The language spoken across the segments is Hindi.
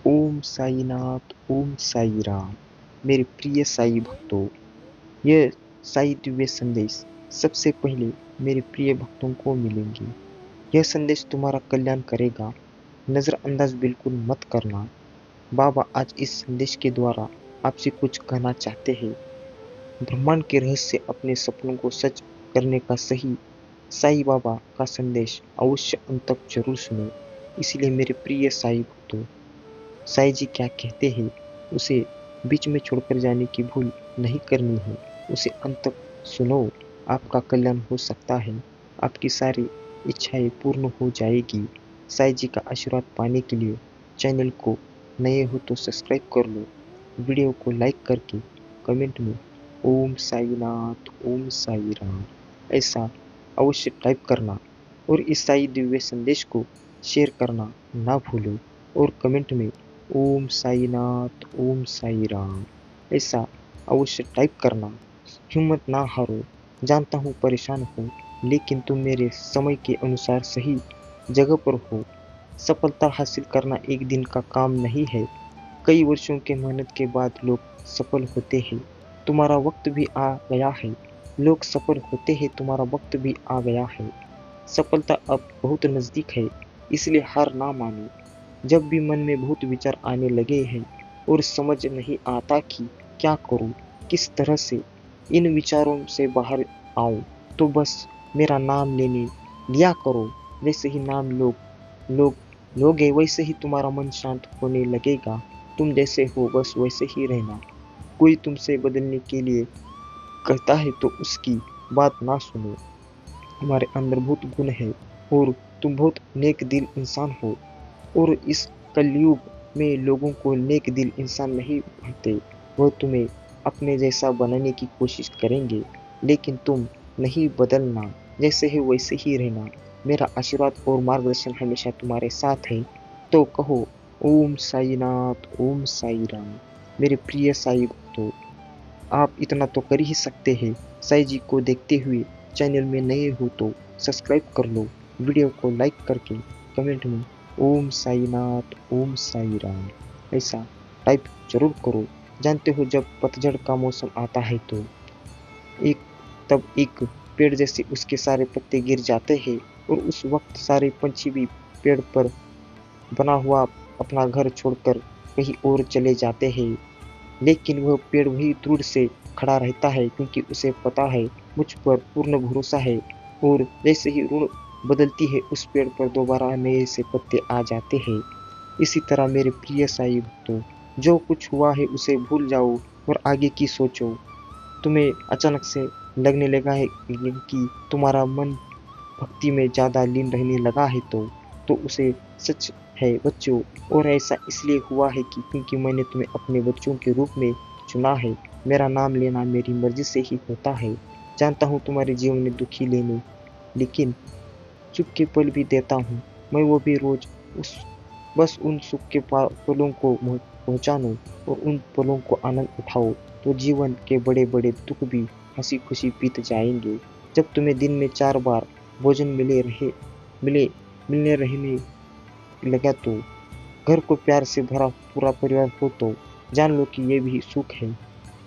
ओम साईनाथ, ओम साई राम। मेरे प्रिय साई भक्तों, यह साई दिव्य संदेश सबसे पहले मेरे प्रिय भक्तों को मिलेंगे। यह संदेश तुम्हारा कल्याण करेगा, नजरअंदाज बिल्कुल मत करना। बाबा आज इस संदेश के द्वारा आपसे कुछ कहना चाहते हैं। ब्रह्मांड के रहस्य अपने सपनों को सच करने का सही साई बाबा का संदेश अवश्य अंत तक जरूर सुनो। इसलिए मेरे प्रिय साई भक्तों, साईं जी क्या कहते हैं उसे बीच में छोड़कर जाने की भूल नहीं करनी है। उसे अंत तक सुनो, आपका कल्याण हो सकता है, आपकी सारी इच्छाएं पूर्ण हो जाएगी। साईं जी का आशीर्वाद पाने के लिए चैनल को नए हो तो सब्सक्राइब कर लो, वीडियो को लाइक करके कमेंट में ओम साईनाथ, ओम साई राम ऐसा अवश्य टाइप करना और इस साई दिव्य संदेश को शेयर करना ना भूलो और कमेंट में ओम साईनाथ, ओम साई राम ऐसा अवश्य टाइप करना। हिम्मत ना हारो, जानता हूँ परेशान हो, लेकिन तुम मेरे समय के अनुसार सही जगह पर हो। सफलता हासिल करना एक दिन का काम नहीं है, कई वर्षों के मेहनत के बाद लोग सफल होते हैं। तुम्हारा वक्त भी आ गया है, लोग सफल होते हैं, तुम्हारा वक्त भी आ गया है। सफलता अब बहुत नजदीक है, इसलिए हार ना मानो। जब भी मन में बहुत विचार आने लगे हैं और समझ नहीं आता कि क्या करूं, किस तरह से इन विचारों से बाहर आऊं, तो बस मेरा नाम लेने लिया करो। जैसे ही नाम लोग लोगे वैसे ही तुम्हारा मन शांत होने लगेगा। तुम जैसे हो बस वैसे ही रहना। कोई तुमसे बदलने के लिए कहता है तो उसकी बात ना सुनो। तुम्हारे अंदर बहुत गुण है और तुम बहुत नेक दिल इंसान हो। और इस कलयुग में लोगों को नेक दिल इंसान नहीं होते, वह तुम्हें अपने जैसा बनाने की कोशिश करेंगे, लेकिन तुम नहीं बदलना, जैसे है वैसे ही रहना। मेरा आशीर्वाद और मार्गदर्शन हमेशा तुम्हारे साथ है। तो कहो ओम साईनाथ, ओम साई राम। मेरे प्रिय साई भक्तों, आप इतना तो कर ही सकते हैं। साई जी को देखते हुए चैनल में नए हो तो सब्सक्राइब कर लो, वीडियो को लाइक करके कमेंट में ओम साईनाथ, ओम साई राम ऐसा टाइप जरूर करो। जानते हो जब पतझड़ का मौसम आता है तो एक तब एक पेड़ जैसे उसके सारे पत्ते गिर जाते हैं और उस वक्त सारे पंछी भी पेड़ पर बना हुआ अपना घर छोड़कर कहीं और चले जाते हैं, लेकिन वह पेड़ वही दृढ़ से खड़ा रहता है क्योंकि उसे पता है मुझ पर पूर्ण भरोसा है। और जैसे ही ऋण बदलती है उस पेड़ पर दोबारा नए से पत्ते आ जाते हैं। इसी तरह मेरे प्रिय साई भक्तों, जो कुछ हुआ है उसे भूल जाओ और आगे की सोचो। तुम्हें अचानक से लगने लगा है कि तुम्हारा मन भक्ति में ज़्यादा लीन रहने लगा है तो उसे सच है बच्चों। और ऐसा इसलिए हुआ है कि क्योंकि मैंने तुम्हें अपने बच्चों के रूप में चुना है। मेरा नाम लेना मेरी मर्जी से ही होता है। जानता हूँ तुम्हारे जीवन में दुखी लेने, लेकिन सुख के पल भी देता हूँ मैं, वो भी रोज उस बस उन सुख के पलों को पहचानो और उन पलों को आनंद उठाओ, तो जीवन के बड़े बड़े दुख भी हंसी खुशी बीत जाएंगे। जब तुम्हें दिन में 4 बार भोजन मिले मिलने रहने लगा तो घर को प्यार से भरा पूरा परिवार हो तो जान लो कि ये भी सुख है।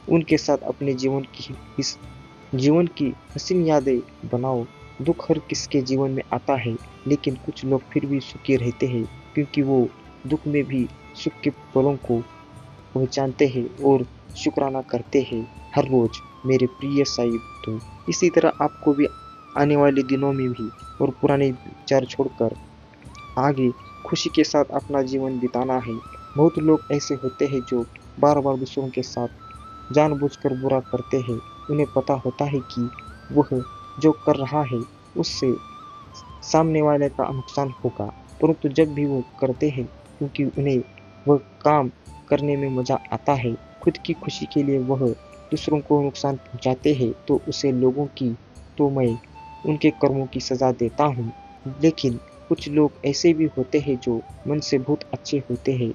उनके साथ अपने इस जीवन की हसीन यादें बनाओ। दुख हर किसके जीवन में आता है, लेकिन कुछ लोग फिर भी सुखी रहते हैं क्योंकि वो दुख में भी सुख के पलों को पहचानते हैं और शुक्राना करते हैं हर रोज। मेरे प्रिय साई भक्तों, इसी तरह आपको भी आने वाले दिनों में भी और पुराने विचार छोड़कर आगे खुशी के साथ अपना जीवन बिताना है। बहुत लोग ऐसे होते हैं जो बार बार दूसरों के साथ जानबूझकर बुरा करते हैं। उन्हें पता होता है कि वह जो कर रहा है उससे सामने वाले का नुकसान होगा, परंतु जब भी वो करते हैं क्योंकि उन्हें वह काम करने में मजा आता है, खुद की खुशी के लिए वह दूसरों को नुकसान पहुंचाते हैं, तो उसे लोगों की तो मैं उनके कर्मों की सजा देता हूँ। लेकिन कुछ लोग ऐसे भी होते हैं जो मन से बहुत अच्छे होते हैं,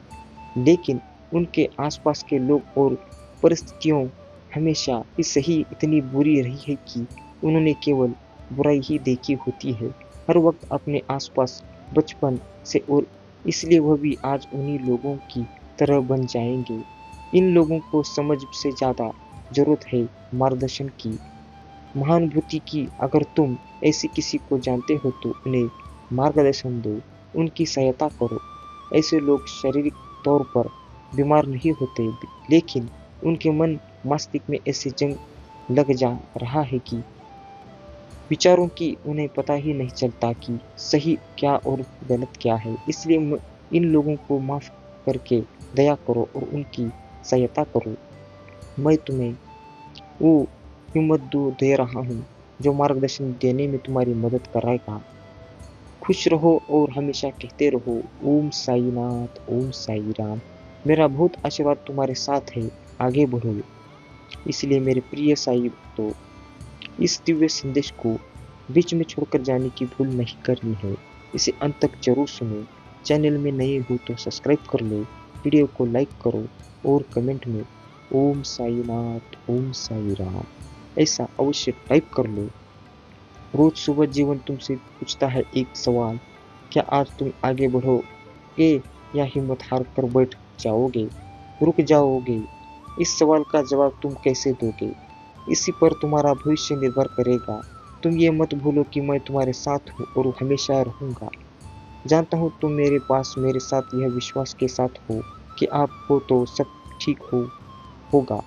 लेकिन उनके आसपास के लोग और परिस्थितियों हमेशा ही सही इतनी बुरी रही है कि उन्होंने केवल बुराई ही देखी होती है। हर वक्त अपने आसपास बचपन से और इसलिए वह भी आज उन्हीं लोगों की तरह बन जाएंगे। इन लोगों को समझ से ज़्यादा जरूरत है मार्गदर्शन की, महानुभूति की। अगर तुम ऐसे किसी को जानते हो तो उन्हें मार्गदर्शन दो, उनकी सहायता करो। ऐसे लोग शारीरिक तौर पर बीमार नहीं होते, लेकिन उनके मन मस्तिष्क में ऐसे जंग लग जा रहा है कि विचारों की उन्हें पता ही नहीं चलता कि सही क्या और गलत क्या है। इसलिए इन लोगों को माफ करके दया करो और उनकी सहायता करो। मैं तुम्हें वो हिम्मत दे रहा हूँ जो मार्गदर्शन देने में तुम्हारी मदद करेगा। खुश रहो और हमेशा कहते रहो ओम साई नाथ, ओम साई राम। मेरा बहुत आशीर्वाद तुम्हारे साथ है, आगे बढ़ो। इसलिए मेरे प्रिय साई भक्तों, इस दिव्य संदेश को बीच में छोड़कर जाने की भूल नहीं करनी है। इसे अंत तक जरूर सुनो। चैनल में नए हो तो सब्सक्राइब कर लो, वीडियो को लाइक करो और कमेंट में ओम साई नाथ, ओम साई राम ऐसा अवश्य टाइप कर लो। रोज सुबह जीवन तुमसे पूछता है एक सवाल, क्या आज तुम आगे बढ़ोगे या हिम्मत हार कर बैठ जाओगे, रुक जाओगे? इस सवाल का जवाब तुम कैसे दोगे, इसी पर तुम्हारा भविष्य निर्भर करेगा। तुम ये मत भूलो कि मैं तुम्हारे साथ हूँ और हमेशा रहूंगा। जानता हूँ तुम मेरे पास मेरे साथ यह विश्वास के साथ हो कि आप हो तो सब ठीक होगा,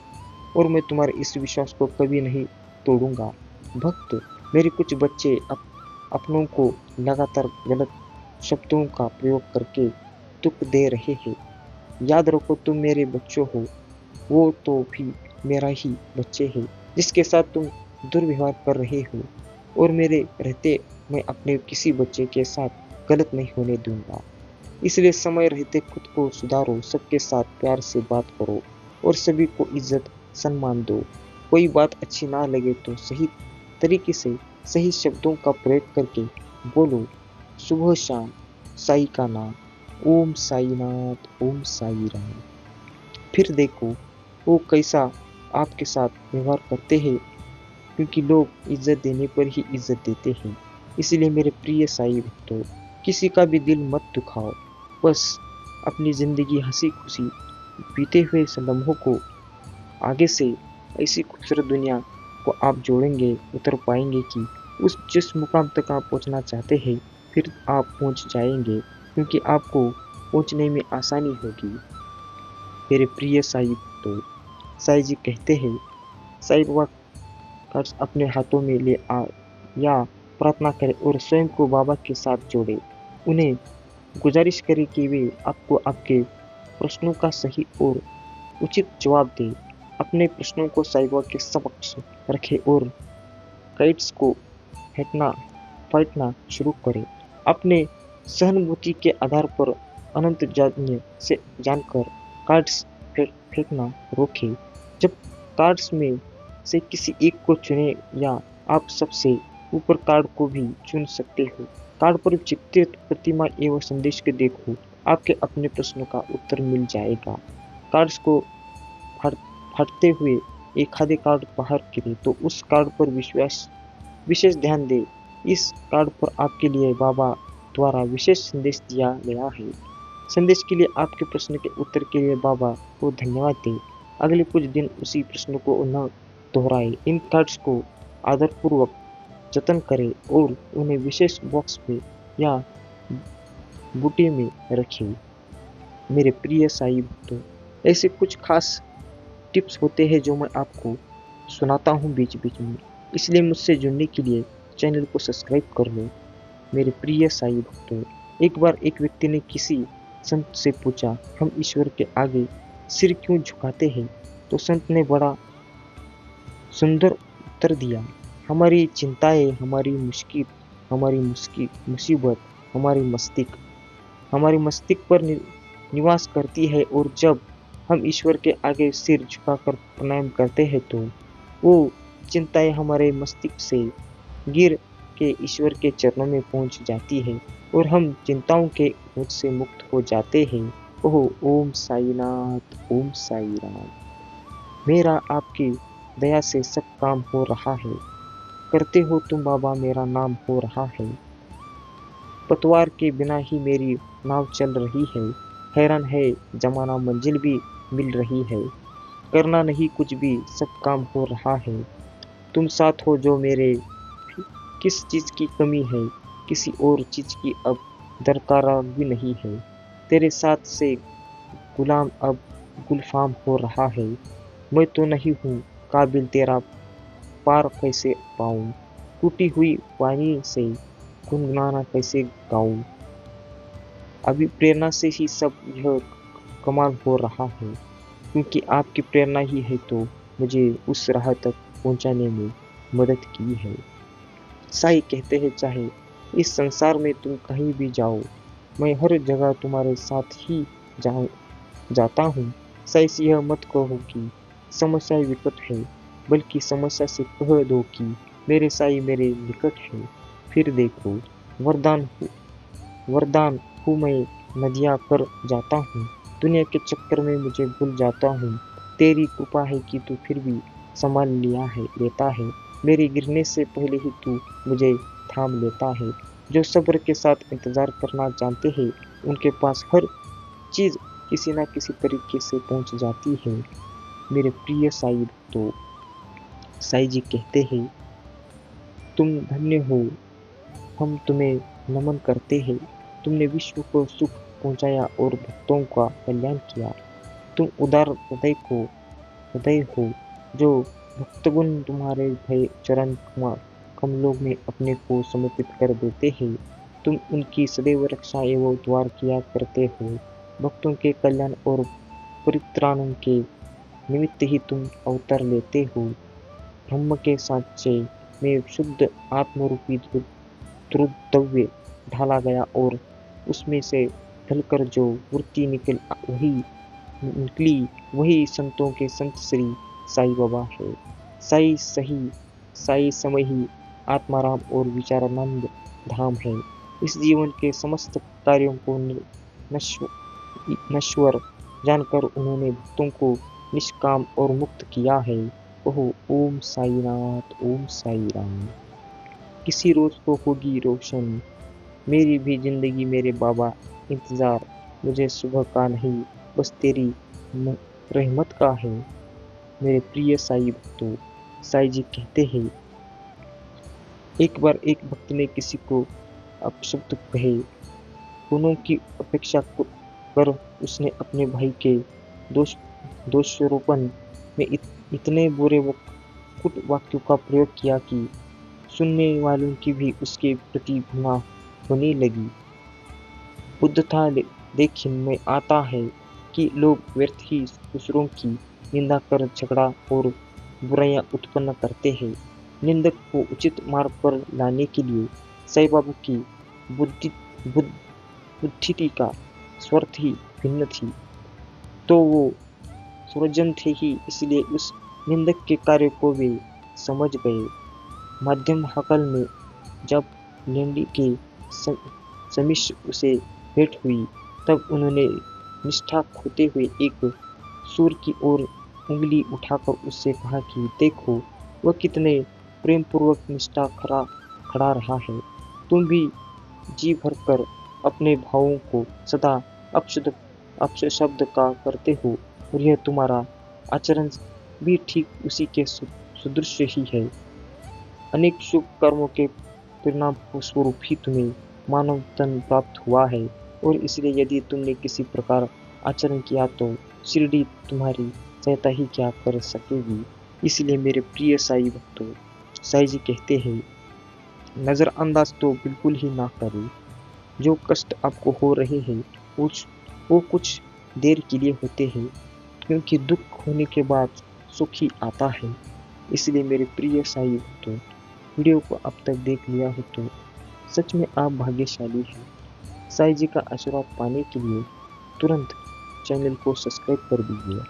और मैं तुम्हारे इस विश्वास को कभी नहीं तोड़ूंगा। भक्त, मेरे कुछ बच्चे अपनों को लगातार गलत शब्दों का प्रयोग करके दुख दे रहे हैं। याद रखो तुम मेरे बच्चों हो, वो तो भी मेरा ही बच्चे हैं जिसके साथ तुम दुर्व्यवहार कर रहे हो, और मेरे रहते मैं अपने किसी बच्चे के साथ गलत नहीं होने दूंगा। इसलिए समय रहते खुद को सुधारो, सबके साथ प्यार से बात करो और सभी को इज्जत सम्मान दो। कोई बात अच्छी ना लगे तो सही तरीके से सही शब्दों का प्रयोग करके बोलो। सुबह शाम साई का नाम, ओम साई नाथ, ओम साई राम। फिर देखो वो कैसा आपके साथ व्यवहार करते हैं, क्योंकि लोग इज्जत देने पर ही इज्जत देते हैं। इसलिए मेरे प्रिय साई भक्तों, किसी का भी दिल मत दुखाओ, बस अपनी जिंदगी हंसी खुशी बीते हुए लम्हों को आगे से ऐसी खूबसूरत दुनिया को आप जोड़ेंगे, उतर पाएंगे कि उस जिस मुकाम तक आप पहुंचना चाहते हैं फिर आप पहुंच जाएंगे, क्योंकि आपको पहुंचने में आसानी होगी। मेरे प्रिय साई भक्तों, साई जी कहते हैं साई बाबा कर्ज अपने हाथों में ले आ या प्रार्थना करें और स्वयं को बाबा के साथ जोड़े। उन्हें गुजारिश करें कि वे आपको आपके प्रश्नों का सही और उचित जवाब दें। अपने प्रश्नों को साई बाबा के समक्ष रखें और गाइड्स को फाइटना शुरू करें। अपने सहानुभूति के आधार पर अनंत जान्य से जानकर कार्ड्स फेंकना रोकें। जब कार्ड्स में से किसी एक को चुने या आप सबसे ऊपर कार्ड को भी चुन सकते हो। कार्ड पर चित्रित प्रतिमा एवं संदेश के देखो, आपके अपने प्रश्नों का उत्तर मिल जाएगा। कार्ड्स को फाड़ते हुए एक आधे कार्ड बाहर गिरे तो उस कार्ड पर विशेष ध्यान दें। इस कार्ड पर आपके लिए बाबा द्वारा विशेष संदेश दिया गया है। संदेश के लिए आपके प्रश्न के उत्तर के लिए बाबा को धन्यवाद दें। अगले कुछ दिन उसी प्रश्न को न दोहराए। इन कार्ड्स को आदरपूर्वक जतन करें और उन्हें विशेष बॉक्स में या बूटे में रखें। मेरे प्रिय साई भक्तों, ऐसे कुछ खास टिप्स होते हैं जो मैं आपको सुनाता हूँ बीच बीच में, इसलिए मुझसे जुड़ने के लिए चैनल को सब्सक्राइब कर लो। मेरे प्रिय साई भक्तों, एक बार एक व्यक्ति ने किसी संत से पूछा, हम ईश्वर के आगे सिर क्यों झुकाते हैं? तो संत ने बड़ा सुंदर उत्तर दिया, हमारी चिंताएं, हमारी मुसीबत हमारी मस्तिष्क पर निवास करती है, और जब हम ईश्वर के आगे सिर झुकाकर प्रणाम करते हैं तो वो चिंताएं हमारे मस्तिष्क से गिर के ईश्वर के चरणों में पहुंच जाती है और हम चिंताओं के बोझ से मुक्त हो जाते हैं। ओह, ओम साई नाथ, ओम साई राम। मेरा आपकी दया से सब काम हो रहा है, करते हो तुम बाबा, मेरा नाम हो रहा है। पतवार के बिना ही मेरी नाव चल रही है। हैरान है जमाना, मंजिल भी मिल रही है। करना नहीं कुछ भी, सब काम हो रहा है। तुम साथ हो जो मेरे, किस चीज़ की कमी है, किसी और चीज़ की अब दरकार भी नहीं है। तेरे साथ से गुलाम अब गुलफाम हो रहा है। मैं तो नहीं हूँ काबिल, तेरा पार कैसे पाऊँ? टूटी हुई वाणी से गुनगुनाना कैसे गाऊँ? अभी प्रेरणा से ही सब यह कमाल हो रहा है, क्योंकि आपकी प्रेरणा ही है तो मुझे उस राह तक पहुंचाने में मदद की है। साई कहते हैं चाहे इस संसार में तुम कहीं भी जाओ, मैं हर जगह तुम्हारे साथ ही जाऊं जाता हूँ। साई से यह मत कहो कि समस्या विकट है, बल्कि समस्या से कह दो कि मेरे साई मेरे निकट है। फिर देखो, वरदान वरदान हूँ मैं, नदियाँ कर जाता हूँ, दुनिया के चक्कर में मुझे भूल जाता हूँ। तेरी कृपा है कि तू फिर भी संभाल लेता है। मेरे गिरने से पहले ही तू मुझे थाम लेता है। जो सब्र के साथ इंतजार करना जानते हैं, उनके पास हर चीज किसी न किसी तरीके से पहुंच जाती है। मेरे प्रिय साई तो साई जी कहते हैं, तुम धन्य हो, हम तुम्हें नमन करते हैं। तुमने विश्व को सुख पहुंचाया और भक्तों का कल्याण किया। तुम उदार हृदय हो, जो भक्तगुण तुम्हारे भय चरण कमलों में अपने को समर्पित कर देते हैं। तुम उनकी सदैव रक्षा एवं द्वार किया करते हो। भक्तों के कल्याण और परित्राण के निमित्त ही तुम अवतार लेते हो। ब्रह्म के सांचे में शुद्ध आत्मरूपी द्रव्य ढाला गया और उसमें से ढलकर जो वृत्ति निकली वही संतों के संत श्री साई बाबा है। साई समय ही आत्माराम और विचारानंद धाम है। इस जीवन के समस्त कार्यों को नश्वर जानकर उन्होंने भक्तों को निष्काम और मुक्त किया है। ओह, ओम साईनाथ, ओम साई राम। किसी रोज तो होगी रोशन मेरी भी जिंदगी मेरे बाबा, इंतजार मुझे सुबह का नहीं, बस तेरी रहमत का है। मेरे प्रिय साई भक्तों, साई जी कहते हैं, एक बार एक भक्त ने किसी को अपशब्द कहे। गुणों की अपेक्षा कर उसने अपने भाई के दोष दोषारोपण में इतने बुरे कुट वाक्यों का प्रयोग किया कि सुनने वालों की भी उसके प्रति घृणा होने लगी। बुद्धता देखने में आता है कि लोग व्यर्थ ही दूसरों की निंदा कर झगड़ा और बुराइयां उत्पन्न करते हैं। निंदक को उचित मार्ग पर लाने के लिए साईं बाबा की बुद्धि बुद्धि का स्वार्थ ही भिन्न थी, तो वो सर्वजन थे ही, इसलिए उस निंदक के कार्य को वे समझ गए। मध्यम हकल में जब लेंडी के समीक्ष उसे भेंट हुई, तब उन्होंने निष्ठा खोते हुए एक सूर की ओर उंगली उठाकर उससे कहा कि देखो, वह कितने प्रेम पूर्वक निष्ठा खड़ा रहा है। तुम भी जी भरकर अपने भावों को सदा अपशब्द का करते हो, और यह तुम्हारा आचरण भी ठीक उसी के सदृश ही है। अनेक शुभ कर्मों के परिणाम स्वरूप ही तुम्हें मानव तन प्राप्त हुआ है, और इसलिए यदि तुमने किसी प्रकार आचरण किया तो शिरडी तुम्हारी सहायता ही क्या कर सकेगी। इसलिए मेरे प्रिय साई भक्तों, साई जी कहते हैं, नजरअंदाज तो बिल्कुल ही ना करें। जो कष्ट आपको हो रहे हैं वो कुछ देर के लिए होते हैं, क्योंकि दुख होने के बाद सुख ही आता है। इसलिए मेरे प्रिय साई भक्तों, वीडियो को अब तक देख लिया हो तो सच में आप भाग्यशाली हैं। साई जी का आशीर्वाद पाने के लिए तुरंत चैनल को सब्सक्राइब कर दीजिए,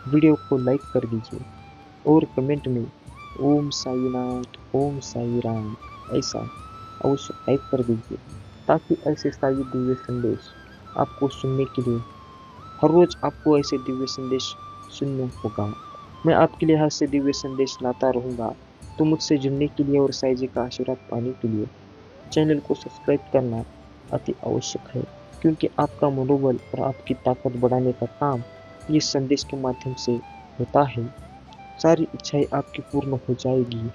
वीडियो को लाइक कर दीजिए और कमेंट में ओम साईनाथ, ओम साई राम ऐसा अवश्य टाइप कर दीजिए, ताकि ऐसे साई दिव्य संदेश आपको सुनने के लिए हर रोज आपको ऐसे दिव्य संदेश सुनना होगा। मैं आपके लिए ऐसे दिव्य संदेश लाता रहूँगा। तो मुझसे जुड़ने के लिए और साई जी का आशीर्वाद पाने के लिए चैनल को सब्सक्राइब करना अति आवश्यक है, क्योंकि आपका मनोबल और आपकी ताकत बढ़ाने का काम ये संदेश के माध्यम से होता है। सारी इच्छाएं आपकी पूर्ण हो जाएगी,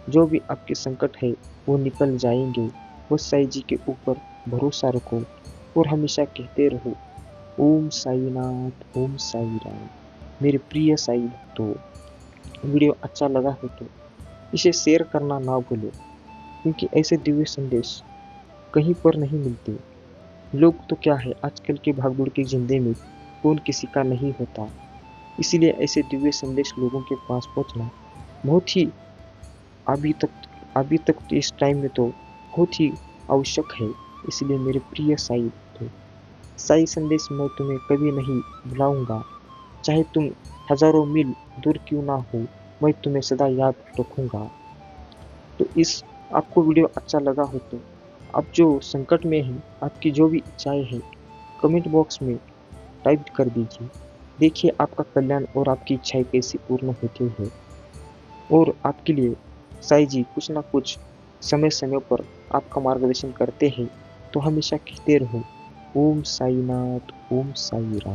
जो भी आपके संकट है वो निकल जाएंगे। वो साईं जी के ऊपर भरोसा रखो और हमेशा कहते रहो, ओम साईनाथ, ओम साई राम। मेरे प्रिय साई भक्तों, वीडियो अच्छा लगा हो तो इसे शेयर करना ना भूलो, क्योंकि ऐसे दिव्य संदेश कहीं पर नहीं मिलते। लोग तो क्या है, आजकल के भागदौड़ की जिंदगी में कौन किसी का नहीं होता। इसीलिए ऐसे दिव्य संदेश लोगों के पास पहुंचना बहुत ही अभी तक तो इस टाइम में तो बहुत ही आवश्यक है। इसलिए मेरे प्रिय साई भक्तों, साई संदेश मैं तुम्हें कभी नहीं भुलाऊंगा। चाहे तुम हजारों मील दूर क्यों ना हो, मैं तुम्हें सदा याद रखूंगा। तो इस आपको वीडियो अच्छा लगा हो तो आप जो संकट में हैं, आपकी जो भी इच्छाएं हैं, कमेंट बॉक्स में टाइप कर दीजिए। देखिए आपका कल्याण और आपकी इच्छाएं कैसे पूर्ण होती है। और आपके लिए साईं जी कुछ ना कुछ समय समय पर आपका मार्गदर्शन करते हैं। तो हमेशा कहते रहो, ओम साईनाथ, ओम साई राम।